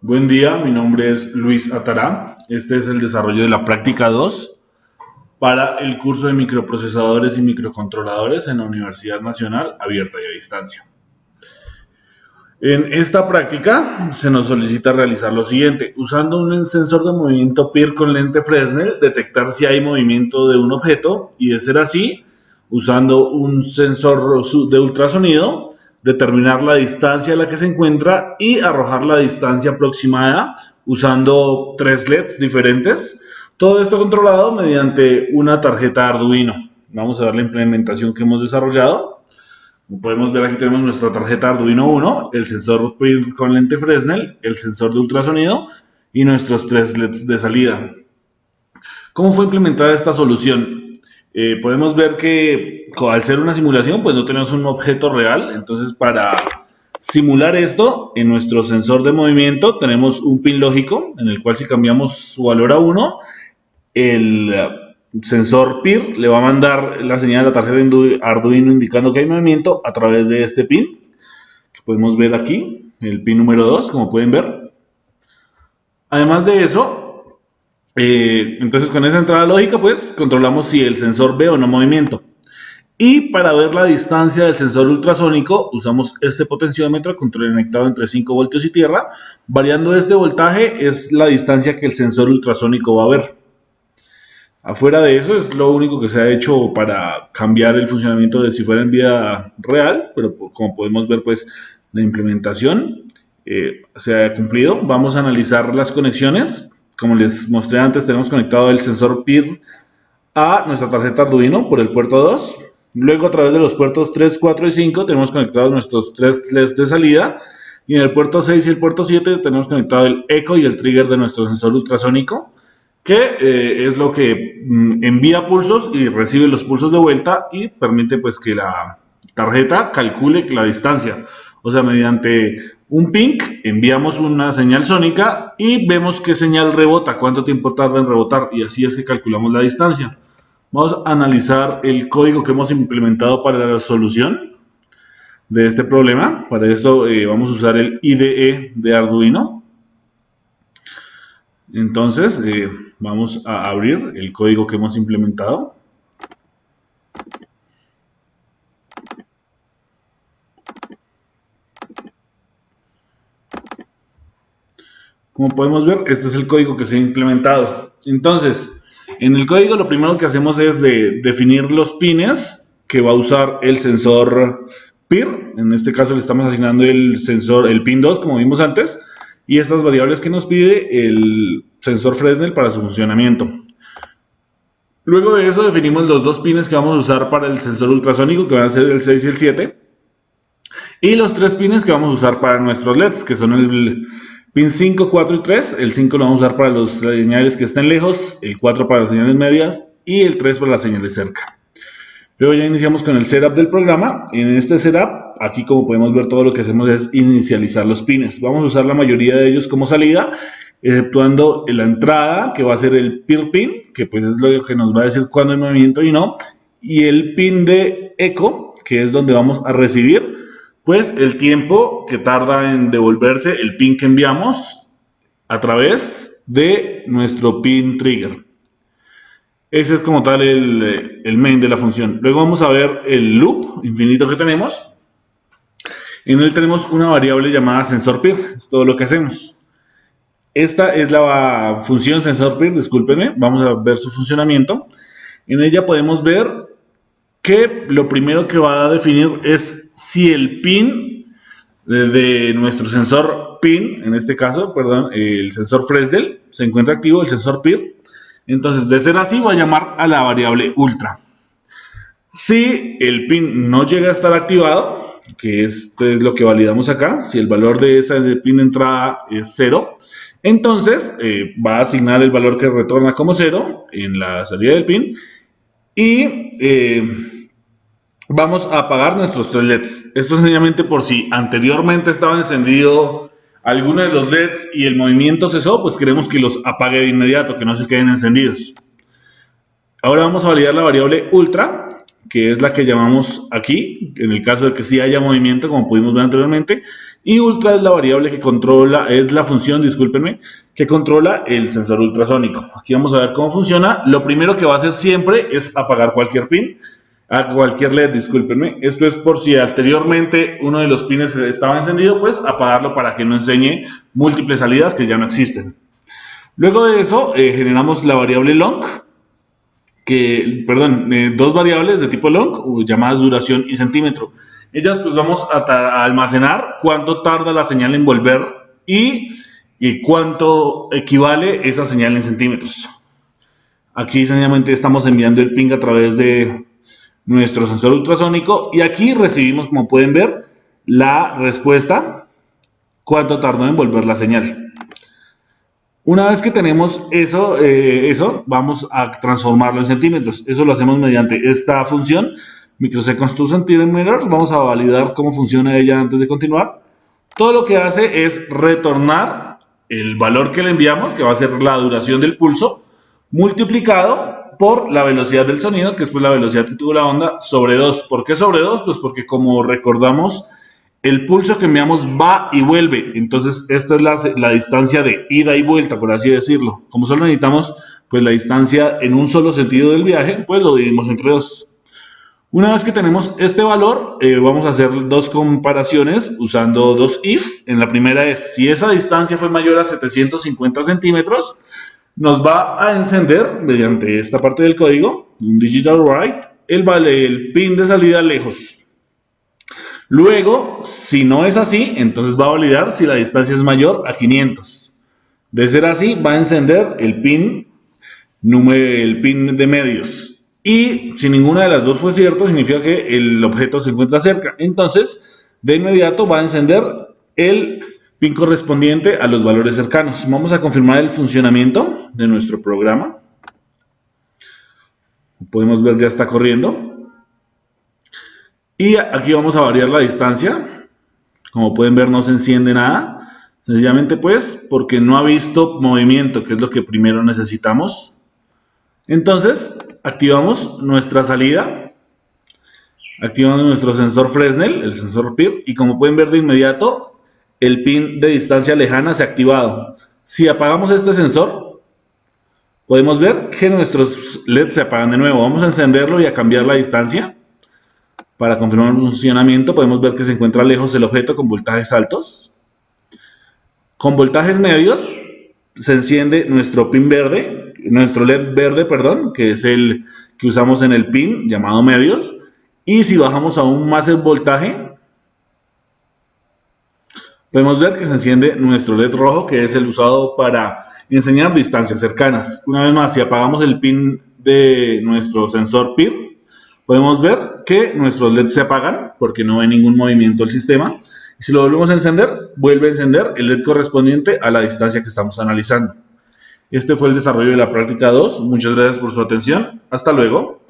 Buen día, mi nombre es Luis Atará. Este es el desarrollo de la práctica 2 para el curso de microprocesadores y microcontroladores en la Universidad Nacional Abierta y a Distancia. En esta práctica se nos solicita realizar lo siguiente: usando un sensor de movimiento PIR con lente Fresnel, detectar si hay movimiento de un objeto y, de ser así, usando un sensor de ultrasonido, determinar la distancia a la que se encuentra y arrojar la distancia aproximada usando 3 LEDs diferentes. Todo esto controlado mediante una tarjeta Arduino. Vamos a ver la implementación que hemos desarrollado. Como podemos ver, aquí tenemos nuestra tarjeta Arduino Uno, el sensor PIR con lente Fresnel, el sensor de ultrasonido y nuestros 3 LEDs de salida. ¿Cómo fue implementada esta solución? Podemos ver que al ser una simulación, pues no tenemos un objeto real. Entonces, para simular esto, en nuestro sensor de movimiento tenemos un pin lógico en el cual, si cambiamos su valor a 1, el sensor PIR le va a mandar la señal a la tarjeta Arduino indicando que hay movimiento a través de este pin, que podemos ver aquí, el pin número 2, como pueden ver. Además de eso, entonces con esa entrada lógica, pues controlamos si el sensor ve o no movimiento. Y para ver la distancia del sensor ultrasónico, usamos este potenciómetro conectado entre 5 voltios y tierra. Variando este voltaje es la distancia que el sensor ultrasónico va a ver. Afuera de eso es lo único que se ha hecho para cambiar el funcionamiento de si fuera en vida real, pero como podemos ver, pues la implementación se ha cumplido. Vamos a analizar las conexiones. Como les mostré antes, tenemos conectado el sensor PIR a nuestra tarjeta Arduino por el puerto 2. Luego, a través de los puertos 3, 4 y 5 tenemos conectados nuestros 3 LEDs de salida. Y en el puerto 6 y el puerto 7 tenemos conectado el eco y el trigger de nuestro sensor ultrasónico, que es lo que envía pulsos y recibe los pulsos de vuelta y permite, pues, que la tarjeta calcule la distancia. O sea, mediante un ping enviamos una señal sónica y vemos qué señal rebota, cuánto tiempo tarda en rebotar, y así es que calculamos la distancia. Vamos a analizar el código que hemos implementado para la solución de este problema. Para eso vamos a usar el IDE de Arduino. Entonces, vamos a abrir el código que hemos implementado. Como podemos ver, este es el código que se ha implementado. Entonces, en el código lo primero que hacemos es definir los pines que va a usar el sensor PIR. En este caso le estamos asignando el pin 2, como vimos antes, y estas variables que nos pide el sensor Fresnel para su funcionamiento. Luego de eso definimos los 2 pines que vamos a usar para el sensor ultrasónico, que van a ser el 6 y el 7, y los 3 pines que vamos a usar para nuestros LEDs, que son el pin 5, 4 y 3. El 5 lo vamos a usar para las señales que estén lejos, el 4 para las señales medias y el 3 para las señales cerca. Luego ya iniciamos con el setup del programa. En este setup, aquí, como podemos ver, todo lo que hacemos es inicializar los pines. Vamos a usar la mayoría de ellos como salida, exceptuando la entrada, que va a ser el PIR pin, que pues es lo que nos va a decir cuándo hay movimiento y no, y el pin de eco, que es donde vamos a recibir pues el tiempo que tarda en devolverse el pin que enviamos a través de nuestro pin trigger. Ese es como tal el main de la función. Luego vamos a ver el loop infinito que tenemos. En él tenemos una variable llamada sensor PIR. Es todo lo que hacemos. Esta es la función sensor PIR, discúlpenme. Vamos a ver su funcionamiento. En ella podemos ver que lo primero que va a definir es si el pin de nuestro sensor PIN, en este caso, perdón, el sensor Fresnel, se encuentra activo, el sensor PIR. Entonces, de ser así, va a llamar a la variable ultra. Si el pin no llega a estar activado, que esto es lo que validamos acá, si el valor de ese pin de entrada es 0, entonces va a asignar el valor que retorna como 0 en la salida del pin y vamos a apagar nuestros 3 LEDs. Esto es sencillamente por si anteriormente estaba encendido alguno de los LEDs y el movimiento cesó, pues queremos que los apague de inmediato, que no se queden encendidos. Ahora vamos a validar la variable ultra, que es la que llamamos aquí, en el caso de que sí haya movimiento, como pudimos ver anteriormente, y ultra es la variable que controla, es la función, discúlpenme, que controla el sensor ultrasónico. Aquí vamos a ver cómo funciona. Lo primero que va a hacer siempre es apagar cualquier pin, a cualquier LED, discúlpenme. Esto es por si anteriormente uno de los pines estaba encendido, pues apagarlo para que no enseñe múltiples salidas que ya no existen. Luego de eso, generamos la variable long, dos variables de tipo long, llamadas duración y centímetro. Ellas pues vamos a almacenar cuánto tarda la señal en volver y cuánto equivale esa señal en centímetros. Aquí sencillamente estamos enviando el ping a través de nuestro sensor ultrasónico y aquí recibimos, como pueden ver, la respuesta, cuánto tardó en volver la señal. Una vez que tenemos eso, vamos a transformarlo en centímetros. Eso lo hacemos mediante esta función, microseconds to centimeters. Vamos a validar cómo funciona ella antes de continuar. Todo lo que hace es retornar el valor que le enviamos, que va a ser la duración del pulso, multiplicado por la velocidad del sonido, que es pues la velocidad que tuvo la onda, sobre 2. ¿Por qué sobre 2? Pues porque, como recordamos, el pulso que enviamos va y vuelve. Entonces, esta es la distancia de ida y vuelta, por así decirlo. Como solo necesitamos pues la distancia en un solo sentido del viaje, pues lo dividimos entre 2. Una vez que tenemos este valor, vamos a hacer dos comparaciones usando dos if. En la primera es, si esa distancia fue mayor a 750 centímetros, nos va a encender, mediante esta parte del código, un digital write, el pin de salida lejos. Luego, si no es así, entonces va a validar si la distancia es mayor a 500. De ser así, va a encender el pin de medios. Y si ninguna de las dos fue cierto, significa que el objeto se encuentra cerca. Entonces, de inmediato va a encender el pin correspondiente a los valores cercanos. Vamos a confirmar el funcionamiento de nuestro programa. Podemos ver, ya está corriendo. Y aquí vamos a variar la distancia. Como pueden ver, no se enciende nada. Sencillamente pues porque no ha visto movimiento, que es lo que primero necesitamos. Entonces, activamos nuestra salida. Activamos nuestro sensor Fresnel, el sensor PIR. Y como pueden ver de inmediato, el pin de distancia lejana se ha activado. Si apagamos este sensor, podemos ver que nuestros LEDs se apagan de nuevo. Vamos a encenderlo y a cambiar la distancia. Para confirmar el funcionamiento, podemos ver que se encuentra lejos el objeto con voltajes altos. Con voltajes medios se enciende nuestro pin verde, nuestro LED verde, perdón, que es el que usamos en el pin llamado medios. Y si bajamos aún más el voltaje, podemos ver que se enciende nuestro LED rojo, que es el usado para enseñar distancias cercanas. Una vez más, si apagamos el pin de nuestro sensor PIR, podemos ver que nuestros LEDs se apagan porque no hay ningún movimiento del sistema. Y si lo volvemos a encender, vuelve a encender el LED correspondiente a la distancia que estamos analizando. Este fue el desarrollo de la práctica 2. Muchas gracias por su atención. Hasta luego.